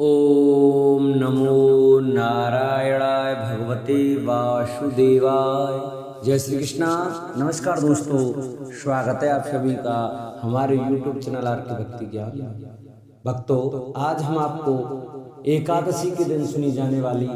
ओम नमो नारायणाय भगवते वासुदेवाय। जय श्री कृष्णा। नमस्कार दोस्तों, स्वागत है आप सभी का हमारे YouTube चैनल आर के भक्ति ज्ञान। भक्तों, आज हम आपको एकादशी के दिन सुनी जाने वाली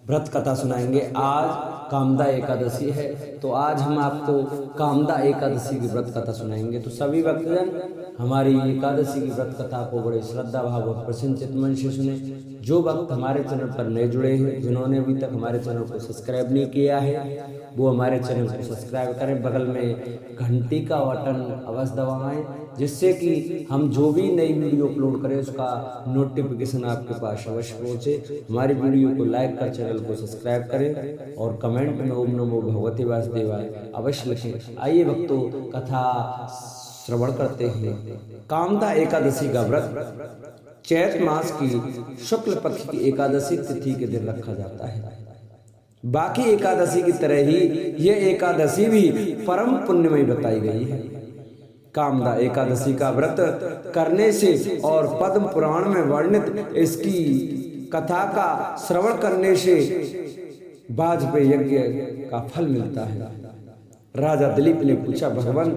व्रत कथा सुनाएंगे। आज कामदा एकादशी है, तो आज हम आपको कामदा एकादशी की व्रत कथा सुनाएंगे। तो सभी भक्तजन हमारी एकादशी की व्रत कथा को बड़े श्रद्धा भाव और प्रसन्न चित्त मन से सुने। जो भक्त हमारे चैनल पर नए जुड़े हैं, जिन्होंने अभी तक हमारे चैनल को सब्सक्राइब नहीं किया है, वो हमारे चैनल को सब्सक्राइब करें। बगल में घंटी का बटन अवश्य दबाएं, जिससे कि हम जो भी नई वीडियो अपलोड करें उसका नोटिफिकेशन आपके पास अवश्य पहुंचे। हमारी वीडियो को लाइक कर चैनल को सब्सक्राइब करें और कमेंट में ओम नमो भगवते वासुदेवाय अवश्य लिखें। आइए भक्तों, कथा श्रवण करते हैं। कामदा एकादशी का व्रत चैत मास की शुक्ल पक्ष की एकादशी तिथि के दिन रखा जाता है। बाकी एकादशी की तरह ही यह एकादशी भी परम पुण्यमयी बताई गई है। कामदा एकादशी का व्रत करने से और पद्म पुराण में वर्णित इसकी कथा का श्रवण करने से वाजपेयी यज्ञ का फल मिलता है। राजा दिलीप ने पूछा, भगवान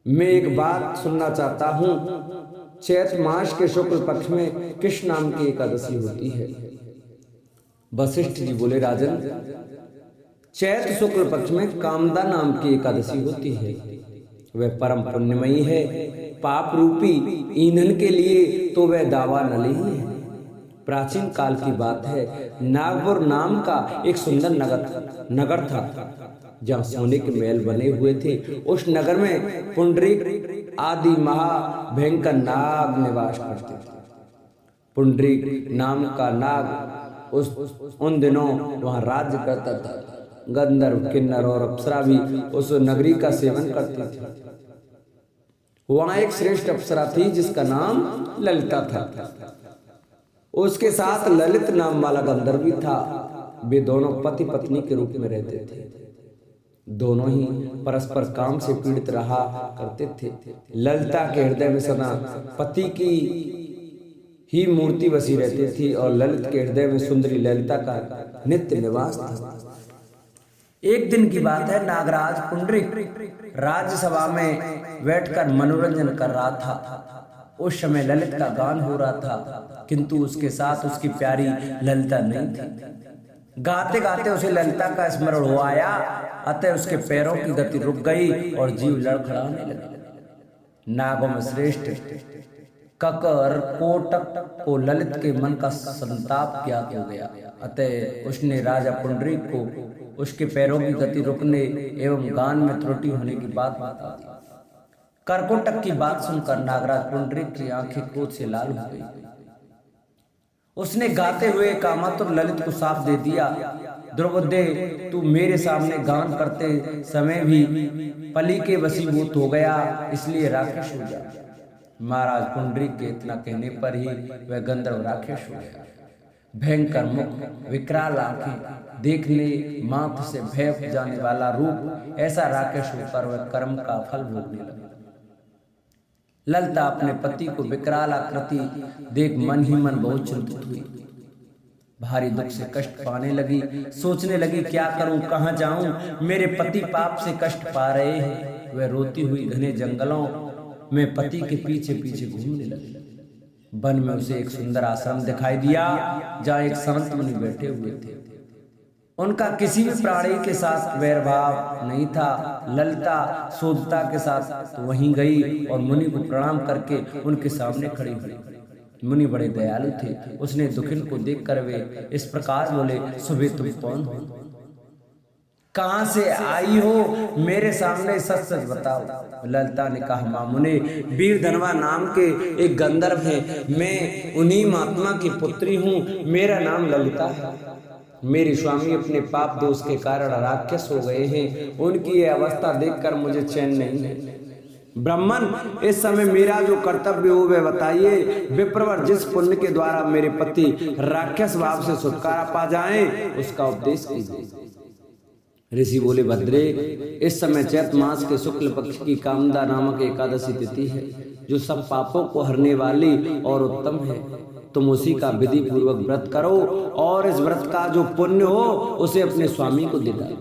मैं एक बात सुनना चाहता हूँ, चैत मास के शुक्ल पक्ष में किस नाम की एकादशी होती है? वशिष्ठ जी बोले, राजन, चैत शुक्ल पक्ष में कामदा नाम की एकादशी होती है। वह परम पुण्यमयी है। पाप रूपी ईंधन के लिए तो वह दावा नली ही है। प्राचीन काल की बात है, नागपुर नाम का एक सुंदर नगर था, जहाँ सोने के महल बने हुए थे। उस नगर में पुंडरीक आदि महा भयंकर नाग निवास करते थे। पुंडरीक नाम का नाग उन दिनों वहाँ राज्य करता था। गंधर्व, किन्नर और अप्सरा भी उस नगरी का सेवन करती थी। वहाँ एक श्रेष्ठ अप्सरा थी जिसका नाम ललिता था। उसके साथ ललित नाम वाला गंधर्व भी था। वे दोनों पति पत्नी के रूप में रहते थे। दोनों ही परस्पर काम से पीड़ित रहा करते थे। ललिता के हृदय में सदा पति की ही मूर्ति बसी रहती थी और ललित के हृदय में सुंदरी ललिता का नित्य निवास था। एक दिन की बात है, नागराज पुंडरीक राज्यसभा में बैठकर मनोरंजन कर रहा था। उस समय ललित का गान हो रहा था, किंतु उसके साथ उसकी प्यारी ललिता नहीं थी। गाते गाते उसे ललिता का स्मरण हो आया, अतः उसके पैरों की गति रुक गई और जीव लड़खड़ाने लगा। नागों में श्रेष्ठ ककर कोटक को ललित के मन का संताप ज्ञात हो गया। अतः उसने राजा पुंडरीक को उसके पैरों की गति रुकने एवं गान में त्रुटि होने की बात बता दी। करकोटक की बात सुनकर नागराज पुंडरीक की आंखें क्रोध से लाल हो गई। उसने गाते हुए कामातुर ललित को साफ दे दिया, द्रौपदी, तू मेरे सामने गान करते समय भी पली के वशीभूत हो गया, इसलिए राक्षस हो जा। महाराज पुंडरीक के इतना कहने पर ही वह गंधर्व राक्षस हो गया। भयंकर मुख, विकराल आंखें, देखने मात्र से भय जाने वाला रूप, ऐसा राक्षस होकर वह कर्म का फल भोगने लगा। ललिता अपने पति को विकराल आकृति देख मन ही मन बहुत चिंतित हुई। भारी दुख से कष्ट पाने लगी। सोचने लगी, क्या करूं, कहां जाऊं, मेरे पति पाप से कष्ट पा रहे हैं। वह रोती हुई घने जंगलों में पति के पीछे पीछे घूमने लगी। वन में उसे एक सुंदर आश्रम दिखाई दिया, जहाँ एक संत मुनि बैठे हुए थे। उनका किसी भी प्राणी के साथ वैरभाव नहीं था। ललिता शोधता के साथ तो वहीं गई और मुनि को प्रणाम करके उनके सामने खड़ी हुई। मुनि बड़े दयालु थे। उसने दुखिन को देखकर वे इस प्रकार बोले, सुबह तुम कौन हो, कहां से आई हो, मेरे सामने सच सच बताओ। ललिता ने कहा, मामुने, वीर धनवा नाम के एक गंधर्व है। मैं उन्हीं महात्मा की पुत्री हूँ। मेरा नाम ललिता है। मेरे स्वामी अपने पाप दोष के कारण राक्षस हो गए हैं। उनकी यह अवस्था देखकर मुझे चैन नहीं है। ब्राह्मण, इस समय मेरा जो कर्तव्य हो वह बताइए। विप्रवर, जिस पुण्य के द्वारा मेरे पति राक्षस भाव से छुटकारा पा जाएं, उसका उपदेश कीजिए। ऋषि बोले, भद्रे, इस समय चैत मास के शुक्ल पक्ष की कामदा नामक एकादशी तिथि है। जो सब पापों को हरने वाली और उत्तम है। तुम उसी का विधि पूर्वक व्रत करो और इस व्रत का जो पुण्य हो उसे अपने स्वामी को दे दो।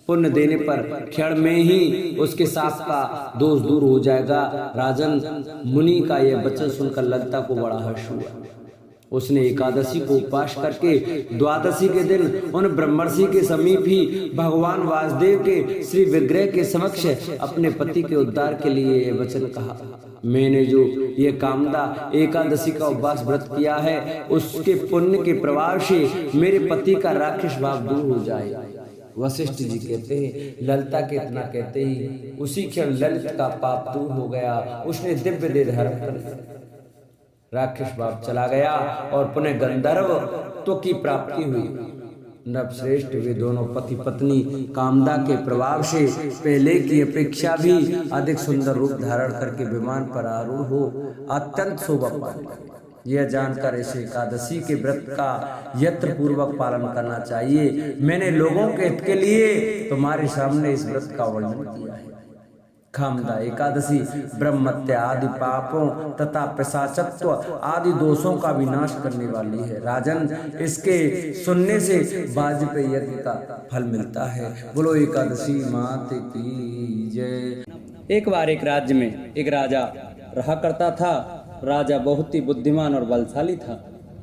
पुण्य देने पर क्षण में ही उसके साप का दोष दूर हो जाएगा। राजन, मुनि का यह वचन सुनकर ललिता को बड़ा हर्ष हुआ। उसने एकादशी को उपवास करके द्वादशी के दिन उन ब्रह्मर्षि के समीप ही भगवान वासुदेव के श्री विग्रह के समक्ष अपने पति के उद्धार के लिए यह वचन कहा। मैंने जो ये कामदा एकादशी का उपवास व्रत किया है उसके पुण्य के प्रभाव से मेरे पति का राक्षस भाव दूर हो जाए। वशिष्ठ जी कहते हैं, ललिता के इतना कहते ही उसी क्षण ललित का पाप दूर हो गया। उसने दिव्य देह धारण कर लिया, राक्षस भाव चला गया और पुनः गंधर्व की प्राप्ति हुई। नवश्रेष्ठ वे दोनों पति पत्नी कामदा के प्रभाव से पहले की अपेक्षा भी अधिक सुंदर रूप धारण करके विमान पर आरूढ़ हो अत्यंत शोभा पाने लगे। यह जानकर इसे एकादशी के व्रत का यत्न पूर्वक पालन करना चाहिए। मैंने लोगों के हित के लिए तुम्हारे सामने इस व्रत का वर्णन किया है। कामदा एकादशी ब्रह्मत्या आदि पापों तथा पिशाचत्व आदि दोषों का विनाश करने वाली है। राजन, इसके सुनने से वाजपेयी यज्ञ का फल मिलता है। बोलो एकादशी माते की जय। एक बार एक राज्य में एक राजा रहा करता था। राजा बहुत ही बुद्धिमान और बलशाली था।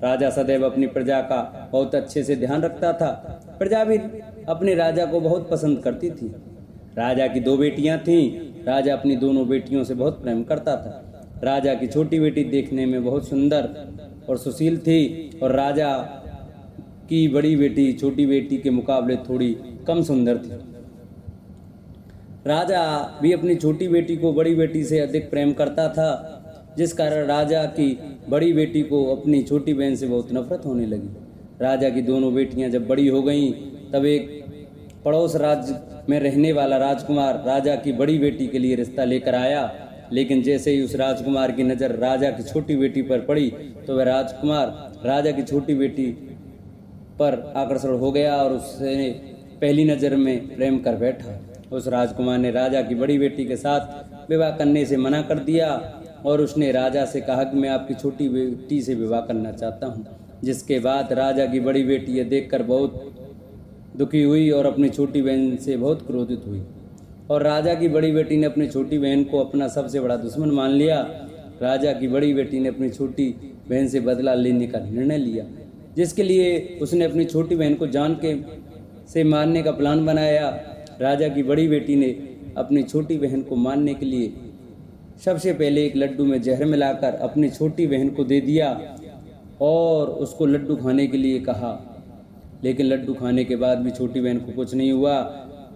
राजा सदैव अपनी प्रजा का बहुत अच्छे से ध्यान रखता था। प्रजा भी अपने राजा को बहुत पसंद करती थी। राजा की 2 बेटियां थीं। राजा अपनी दोनों बेटियों से बहुत प्रेम करता था। राजा की छोटी बेटी देखने में बहुत सुंदर और सुशील थी और राजा की बड़ी बेटी छोटी बेटी के मुकाबले थोड़ी कम सुंदर थी। राजा भी अपनी छोटी बेटी को बड़ी बेटी से अधिक प्रेम करता था, जिस कारण राजा की बड़ी बेटी को अपनी छोटी बहन से बहुत नफरत होने लगी। राजा की दोनों बेटियां जब बड़ी हो गईं, तब एक पड़ोस राज्य में रहने वाला राजकुमार राजा की बड़ी बेटी के लिए रिश्ता लेकर आया। लेकिन जैसे ही उस राजकुमार की नज़र राजा की छोटी बेटी पर पड़ी तो वह राजकुमार राजा की छोटी बेटी पर आकर्षण हो गया और उसने पहली नज़र में प्रेम कर बैठा। उस राजकुमार ने राजा की बड़ी बेटी के साथ विवाह करने से मना कर दिया और उसने राजा से कहा कि मैं आपकी छोटी बेटी से विवाह करना चाहता हूँ। जिसके बाद राजा की बड़ी बेटी ये देखकर बहुत दुखी हुई और अपनी छोटी बहन से बहुत क्रोधित हुई और राजा की बड़ी बेटी ने अपनी छोटी बहन को अपना सबसे बड़ा दुश्मन मान लिया। राजा की बड़ी बेटी ने अपनी छोटी बहन से बदला लेने का निर्णय लिया, जिसके लिए उसने अपनी छोटी बहन को जान के से मारने का प्लान बनाया। राजा की बड़ी बेटी ने अपनी छोटी बहन को मारने के लिए सबसे पहले एक लड्डू में जहर मिलाकर अपनी छोटी बहन को दे दिया और उसको लड्डू खाने के लिए कहा। लेकिन लड्डू खाने के बाद भी छोटी बहन को कुछ नहीं हुआ।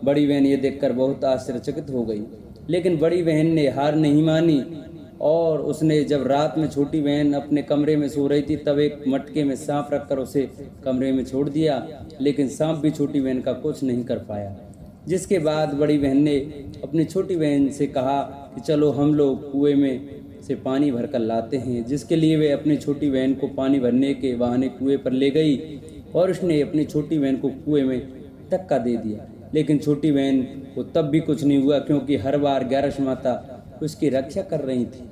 बड़ी बहन ये देखकर बहुत आश्चर्यचकित हो गई, लेकिन बड़ी बहन ने हार नहीं मानी और उसने जब रात में छोटी बहन अपने कमरे में सो रही थी तब एक मटके में सांप रखकर उसे कमरे में छोड़ दिया। लेकिन सांप भी छोटी बहन का कुछ नहीं कर पाया। जिसके बाद बड़ी बहन ने अपनी छोटी बहन से कहा कि चलो हम लोग कुएं में से पानी भरकर लाते हैं, जिसके लिए वे अपनी छोटी बहन को पानी भरने के बहाने कुएं पर ले गई और उसने अपनी छोटी बहन को कुएं में धक्का दे दिया। लेकिन छोटी बहन को तब भी कुछ नहीं हुआ, क्योंकि हर बार ग्यारस माता उसकी रक्षा कर रही थी।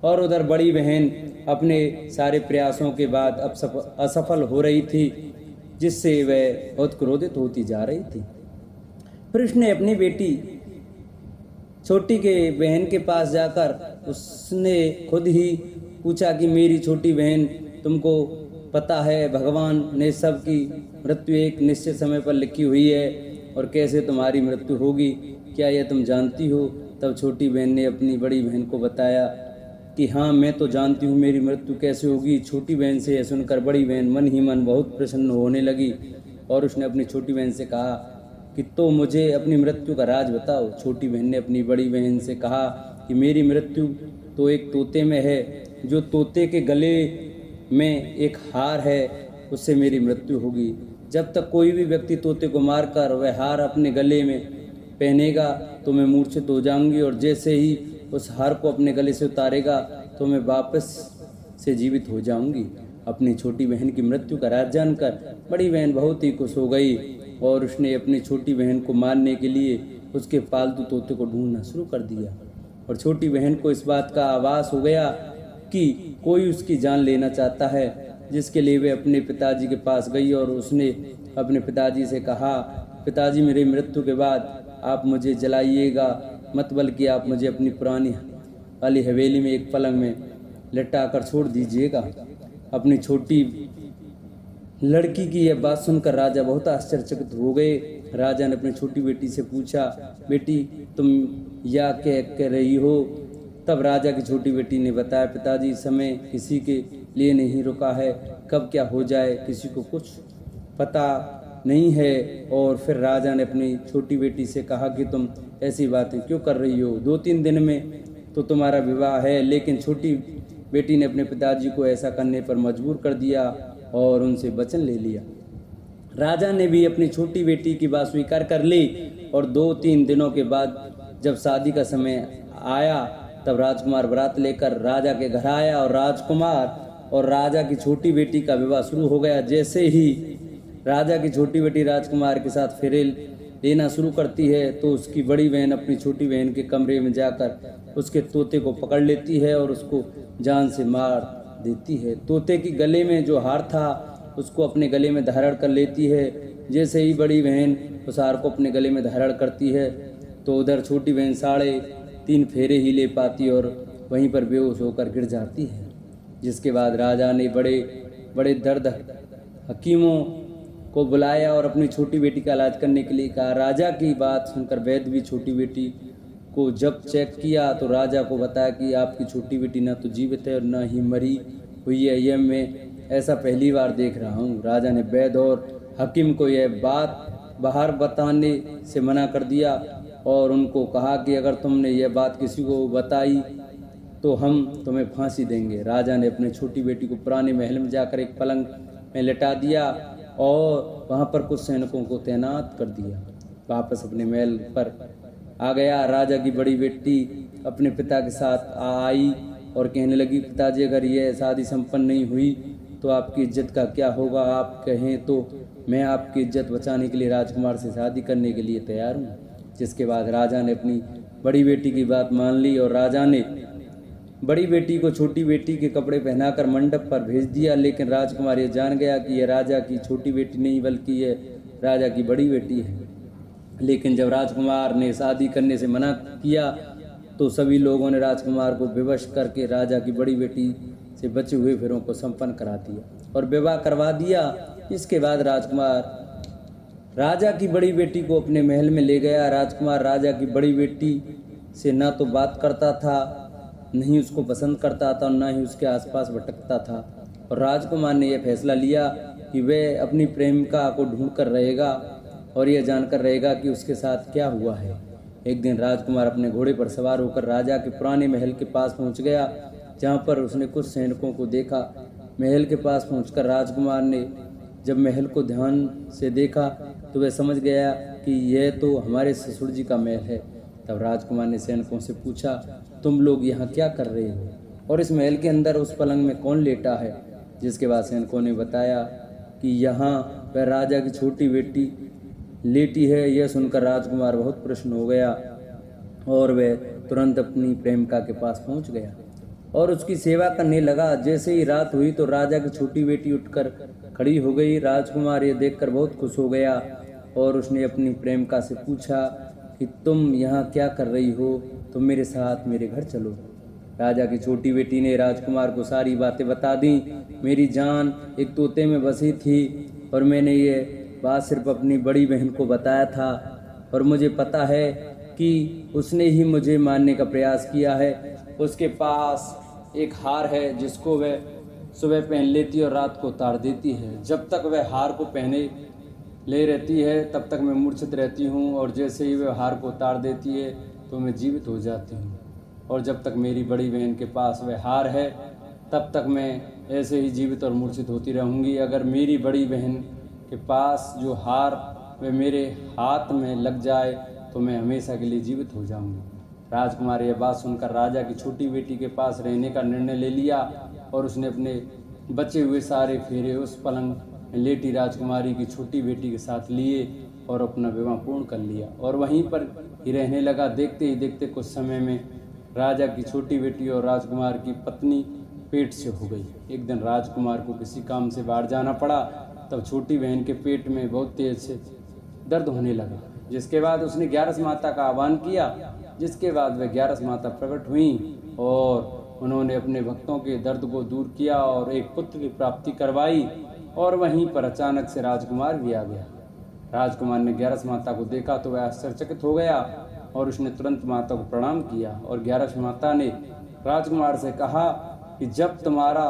और उधर बड़ी बहन अपने सारे प्रयासों के बाद अब असफल हो रही थी, जिससे वह बहुत क्रोधित होती जा रही थी। फिर उसने अपनी बेटी छोटी के बहन के पास जाकर उसने खुद ही पूछा कि मेरी छोटी बहन, तुमको पता है भगवान ने सबकी मृत्यु एक निश्चित समय पर लिखी हुई है और कैसे तुम्हारी मृत्यु होगी, क्या यह तुम जानती हो? तब छोटी बहन ने अपनी बड़ी बहन को बताया कि हाँ, मैं तो जानती हूँ मेरी मृत्यु कैसे होगी। छोटी बहन से यह सुनकर बड़ी बहन मन ही मन बहुत प्रसन्न होने लगी और उसने अपनी छोटी बहन से कहा कि तो मुझे अपनी मृत्यु का राज बताओ। छोटी बहन ने अपनी बड़ी बहन से कहा कि मेरी मृत्यु तो एक तोते में है, जो तोते के गले में एक हार है, उससे मेरी मृत्यु होगी। जब तक कोई भी व्यक्ति तोते को मारकर वह हार अपने गले में पहनेगा तो मैं मूर्छित हो जाऊंगी, और जैसे ही उस हार को अपने गले से उतारेगा तो मैं वापस से जीवित हो जाऊंगी। अपनी छोटी बहन की मृत्यु का राज जानकर बड़ी बहन बहुत ही खुश हो गई और उसने अपनी छोटी बहन को मारने के लिए उसके पालतू तोते को ढूंढना शुरू कर दिया। और छोटी बहन को इस बात का आभास हो गया कि कोई उसकी जान लेना चाहता है, जिसके लिए वे अपने पिताजी के पास गई और उसने अपने पिताजी से कहा, पिताजी मेरी मृत्यु के बाद आप मुझे जलाइएगा मत, बल्कि आप मुझे अपनी पुरानी वाली हवेली में एक पलंग में लटा कर छोड़ दीजिएगा। अपनी छोटी लड़की की यह बात सुनकर राजा बहुत आश्चर्यचकित हो गए। राजा ने अपनी छोटी बेटी से पूछा, बेटी तुम या कह रही हो? तब राजा की छोटी बेटी ने बताया, पिताजी समय किसी के लिए नहीं रुका है, कब क्या हो जाए किसी को कुछ पता नहीं है। और फिर राजा ने अपनी छोटी बेटी से कहा कि तुम ऐसी बातें क्यों कर रही हो, 2-3 दिन में तो तुम्हारा विवाह है। लेकिन छोटी बेटी ने अपने पिताजी को ऐसा करने पर मजबूर कर दिया और उनसे वचन ले लिया। राजा ने भी अपनी छोटी बेटी की बात स्वीकार कर ली और 2-3 दिनों के बाद जब शादी का समय आया तब राजकुमार बारात लेकर राजा के घर आया और राजकुमार और राजा की छोटी बेटी का विवाह शुरू हो गया। जैसे ही राजा की छोटी बेटी राजकुमार के साथ फेरे लेना शुरू करती है तो उसकी बड़ी बहन अपनी छोटी बहन के कमरे में जाकर उसके तोते को पकड़ लेती है और उसको जान से मार देती है। तोते की गले में जो हार था उसको अपने गले में धारण कर लेती है। जैसे ही बड़ी बहन उस हार को अपने गले में धारण करती है तो उधर छोटी बहन 3.5 फेरे ही ले पाती और वहीं पर बेहोश होकर गिर जाती है। जिसके बाद राजा ने बड़े बड़े दर्द हकीमों को बुलाया और अपनी छोटी बेटी का इलाज करने के लिए कहा। राजा की बात सुनकर वैद्य भी छोटी बेटी को जब चेक किया तो राजा को बताया कि आपकी छोटी बेटी न तो जीवित है और न ही मरी हुई है, यह मैं ऐसा पहली बार देख रहा हूँ। राजा ने वैद्य और हकीम को यह बात बाहर बताने से मना कर दिया और उनको कहा कि अगर तुमने यह बात किसी को बताई तो हम तुम्हें फांसी देंगे। राजा ने अपनी छोटी बेटी को पुराने महल में जाकर एक पलंग में लेटा दिया और वहाँ पर कुछ सैनिकों को तैनात कर दिया। वापस अपने महल पर आ गया। राजा की बड़ी बेटी अपने पिता के साथ आई और कहने लगी, पिताजी अगर यह शादी संपन्न नहीं हुई तो आपकी इज्जत का क्या होगा? आप कहें तो मैं आपकी इज्जत बचाने के लिए राजकुमार से शादी करने के लिए तैयार हूँ। जिसके बाद राजा ने अपनी बड़ी बेटी की बात मान ली और राजा ने बड़ी बेटी को छोटी बेटी के कपड़े पहनाकर मंडप पर भेज दिया। लेकिन राजकुमार ये जान गया कि यह राजा की छोटी बेटी नहीं बल्कि यह राजा की बड़ी बेटी है। लेकिन जब राजकुमार ने शादी करने से मना किया तो सभी लोगों ने राजकुमार को विवश करके राजा की बड़ी बेटी से बचे हुए फेरों को संपन्न करा दिया और विवाह करवा दिया। इसके बाद राजकुमार राजा की बड़ी बेटी को अपने महल में ले गया। राजकुमार राजा की बड़ी बेटी से न तो बात करता था, नहीं उसको पसंद करता था और न ही उसके आसपास भटकता था। और राजकुमार ने यह फैसला लिया कि वह अपनी प्रेमिका को ढूंढ कर रहेगा और यह जानकर रहेगा कि उसके साथ क्या हुआ है। एक दिन राजकुमार अपने घोड़े पर सवार होकर राजा के पुराने महल के पास पहुंच गया, जहां पर उसने कुछ सैनिकों को देखा। महल के पास पहुंचकर राजकुमार ने जब महल को ध्यान से देखा तो वह समझ गया कि यह तो हमारे ससुर जी का महल है। तब राजकुमार ने सैनिकों से पूछा, तुम लोग यहाँ क्या कर रहे हो और इस महल के अंदर उस पलंग में कौन लेटा है? जिसके बाद सैनिकों ने बताया कि यहाँ वह राजा की छोटी बेटी लेटी है। यह सुनकर राजकुमार बहुत प्रसन्न हो गया और वह तुरंत अपनी प्रेमिका के पास पहुंच गया और उसकी सेवा करने लगा। जैसे ही रात हुई तो राजा की छोटी बेटी उठकर खड़ी हो गई। राजकुमार ये देखकर बहुत खुश हो गया और उसने अपनी प्रेमिका से पूछा कि तुम यहाँ क्या कर रही हो? तुम मेरे साथ मेरे घर चलो। राजा की छोटी बेटी ने राजकुमार को सारी बातें बता दी। मेरी जान एक तोते में बसी थी और मैंने ये बात सिर्फ अपनी बड़ी बहन को बताया था और मुझे पता है कि उसने ही मुझे मारने का प्रयास किया है। उसके पास एक हार है जिसको वह सुबह पहन लेती और रात को उतार देती है। जब तक वह हार को पहने ले रहती है तब तक मैं मूर्छित रहती हूँ और जैसे ही वह हार को उतार देती है तो मैं जीवित हो जाती हूँ। और जब तक मेरी बड़ी बहन के पास वह हार है तब तक मैं ऐसे ही जीवित और मूर्छित होती रहूँगी। अगर मेरी बड़ी बहन के पास जो हार वह मेरे हाथ में लग जाए तो मैं हमेशा के लिए जीवित हो जाऊँगी। राजकुमार यह बात सुनकर राजा की छोटी बेटी के पास रहने का निर्णय ले लिया और उसने अपने बचे हुए सारे फेरे उस पलंग में लेटी राजकुमारी की छोटी बेटी के साथ लिए और अपना विवाह पूर्ण कर लिया और वहीं पर ही रहने लगा। देखते ही देखते कुछ समय में राजा की छोटी बेटी और राजकुमार की पत्नी पेट से हो गई। एक दिन राजकुमार को किसी काम से बाहर जाना पड़ा, तब छोटी बहन के पेट में बहुत तेज से दर्द होने लगा, जिसके बाद उसने 11 माता का आह्वान किया, जिसके बाद वह 11 माता प्रकट हुई और उन्होंने अपने भक्तों के दर्द को दूर किया और एक पुत्र की प्राप्ति करवाई। और वहीं पर अचानक से राजकुमार भी आ गया। राजकुमार ने 11 माता को देखा तो वह आश्चर्यचकित हो गया और उसने तुरंत माता को प्रणाम किया। और 11 माता ने राजकुमार से कहा कि जब तुम्हारा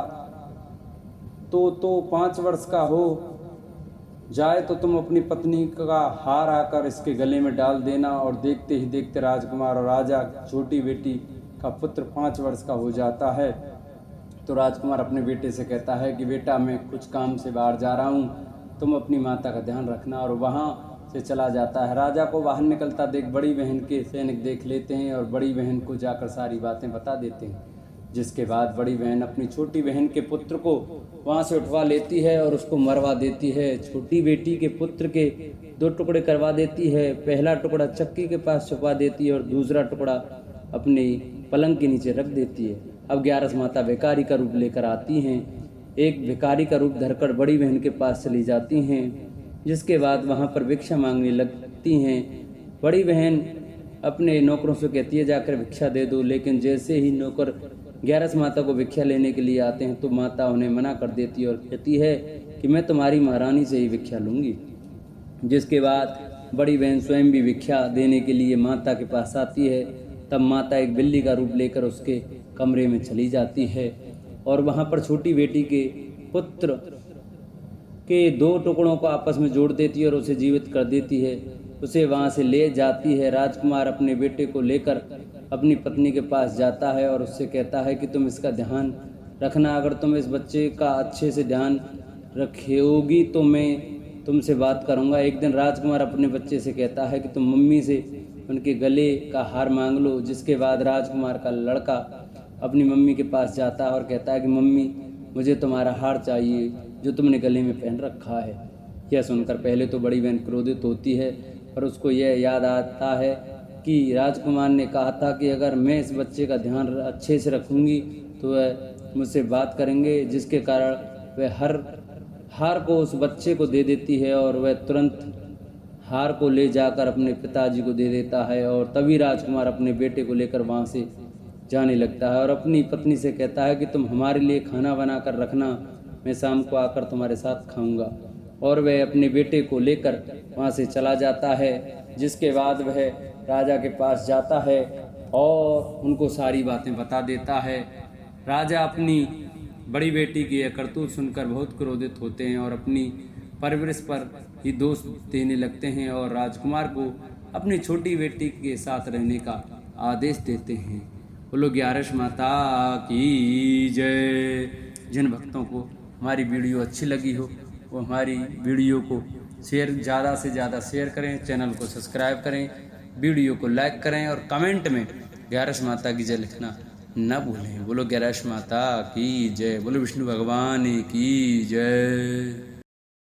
तो 5 वर्ष का हो जाए तो तुम अपनी पत्नी का हार आकर इसके गले में डाल देना। और देखते ही देखते राजकुमार और राजा छोटी बेटी का पुत्र 5 वर्ष का हो जाता है। तो राजकुमार अपने बेटे से कहता है कि बेटा, मैं कुछ काम से बाहर जा रहा हूँ, तुम अपनी माता का ध्यान रखना। और वहाँ से चला जाता है। राजा को बाहर निकलता देख बड़ी बहन के सैनिक देख लेते हैं और बड़ी बहन को जाकर सारी बातें बता देते हैं, जिसके बाद बड़ी बहन अपनी छोटी बहन के पुत्र को वहाँ से उठवा लेती है और उसको मरवा देती है। छोटी बेटी के पुत्र के 2 टुकड़े करवा देती है। पहला टुकड़ा चक्की के पास छुपा देती है और दूसरा टुकड़ा अपने पलंग के नीचे रख देती है। अब 11 माता भिखारी का रूप लेकर आती हैं। एक भिखारी का रूप धरकर बड़ी बहन के पास चली जाती हैं, जिसके बाद वहाँ पर भिक्षा मांगने लगती हैं। बड़ी बहन अपने नौकरों से कहती है जाकर भिक्षा दे दो, लेकिन जैसे ही नौकर 11 माता को भिक्षा लेने के लिए आते हैं तो माता उन्हें मना कर देती है और कहती है कि मैं तुम्हारी महारानी से ही भिक्षा लूँगी। जिसके बाद बड़ी बहन स्वयं भी भिक्षा देने के लिए माता के पास आती है। तब माता एक बिल्ली का रूप लेकर उसके कमरे में चली जाती है और वहाँ पर छोटी बेटी के पुत्र के 2 टुकड़ों को आपस में जोड़ देती है और उसे जीवित कर देती है। उसे वहाँ से ले जाती है। राजकुमार अपने बेटे को लेकर अपनी पत्नी के पास जाता है और उससे कहता है कि तुम इसका ध्यान रखना, अगर तुम इस बच्चे का अच्छे से ध्यान रखोगी तो मैं तुमसे बात करूँगा। एक दिन राजकुमार अपने बच्चे से कहता है कि तुम मम्मी से उनके गले का हार मांग लो। जिसके बाद राजकुमार का लड़का अपनी मम्मी के पास जाता है और कहता है कि मम्मी, मुझे तुम्हारा हार चाहिए जो तुमने गले में पहन रखा है। यह सुनकर पहले तो बड़ी बहन क्रोधित होती है और उसको यह याद आता है कि राजकुमार ने कहा था कि अगर मैं इस बच्चे का ध्यान अच्छे से रखूंगी तो वह मुझसे बात करेंगे, जिसके कारण वह हार को उस बच्चे को दे देती है और वह तुरंत हार को ले जाकर अपने पिताजी को दे देता है। और तभी राजकुमार अपने बेटे को लेकर वहाँ से जाने लगता है और अपनी पत्नी से कहता है कि तुम हमारे लिए खाना बना कर रखना, मैं शाम को आकर तुम्हारे साथ खाऊंगा। और वह अपने बेटे को लेकर वहाँ से चला जाता है। जिसके बाद वह राजा के पास जाता है और उनको सारी बातें बता देता है। राजा अपनी बड़ी बेटी की यह करतूत सुनकर बहुत क्रोधित होते हैं और अपनी परवरिश पर ही दोष देने लगते हैं और राजकुमार को अपनी छोटी बेटी के साथ रहने का आदेश देते हैं। बोलो 11 माता की जय। जिन भक्तों को हमारी वीडियो अच्छी लगी हो वो हमारी वीडियो को ज़्यादा से ज़्यादा शेयर करें, चैनल को सब्सक्राइब करें, वीडियो को लाइक करें और कमेंट में 11 माता की जय लिखना न भूलें। बोलो 11 माता की जय। बोलो विष्णु भगवान की जय।